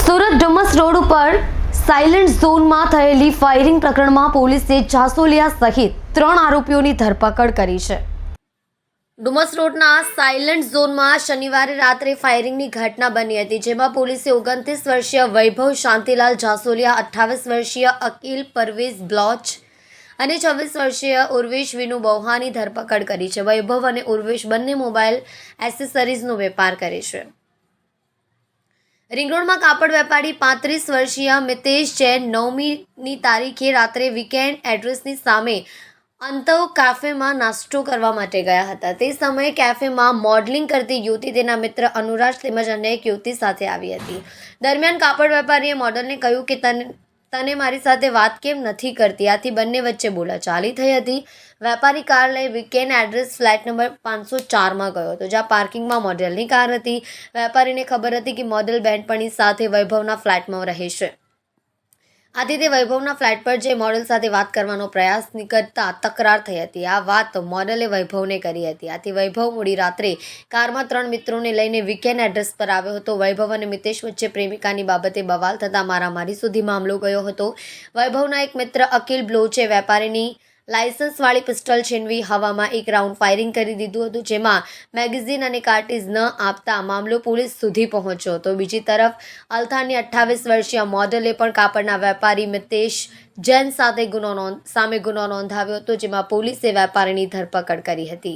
Surat Dumas road ઉપર silent ઝોનમાં થયેલી ફાયરિંગ પ્રકરણમાં પોલીસે જાસોલિયા સહિત 3 આરોપીઓની ધરપકડ કરી છે। ડુમસ રોડના સાયલેન્ટ ઝોનમાં શનિવારે રાત્રે ફાયરિંગની ઘટના બની હતી, જેમાં પોલીસે 29 વર્ષીય વૈભવ શાંતિલાલ જાસોલિયા, 28 વર્ષીય અકિલ પરવેઝ બ્લોચ અને 26 વર્ષીય ઉર્વેશ વિનુ બૌહાની ધરપકડ કરી છે। વૈભવ અને ઉર્વેશ બંને મોબાઈલ એસેસરીઝનો વેપાર કરે છે। रिंग रोड में कापड़ वेपारी 35 वर्षीय मितेश जैन 9મી तारीखे रात्रे वीकेंड एड्रेसनी सामे अंतव कैफे में नास्तो करवा माटे गया हता। ते समये कैफे में मॉडलिंग करती युवती तेना मित्र अनुराज तेमज अन्य एक युवती साथे आवी हती। दरमियान कापड़ वेपारीए मॉडलने कह्युं के तने मारी साथे वात केम नथी करती। आथी बंने वच्चे बोलाचाली थई हती। वेपारी कार लई वीकेंड एड्रेस फ्लेट नंबर 504 में गयो तो ज्यां पार्किंग में मॉडलनी कार हती। वेपारीने खबर हती कि मॉडल बेनपणी साथे वैभवना फ्लेट में रहे छे। आथी ते वैभवना फ्लेट पर जे मॉडल साथे वात करवानो प्रयास करता तकरार थई हती। आ वात मॉडले वैभवने करी हती। आथी वैभव मोडी रात्रे काરમાં 3 મિત્રોને લઈને વીકેન્ડ એડ્રેસ પર આવ્યો હતો। વૈભવ અને મિતેશ વચ્ચે પ્રેમિકાની બાબતે બવાલ થતા મારામારી સુધી મામલો ગયો હતો। વૈભવના એક મિત્ર અકિલ બ્લોચે વેપારીની લાયસન્સ વાળી પિસ્ટલ છીનવી હવામાં એક રાઉન્ડ ફાયરિંગ કરી દીધું હતું, જેમાં મેગેઝીન અને કાર્ટીજ ન આપતા મામલો પોલીસ સુધી પહોંચ્યો હતો। બીજી તરફ અલથાણની 28 વર્ષીય મોડલે પણ કાપડના વેપારી મિતેશ જૈન સામે ગુનો નોંધાવ્યો હતો, જેમાં પોલીસે વેપારીની ધરપકડ કરી હતી।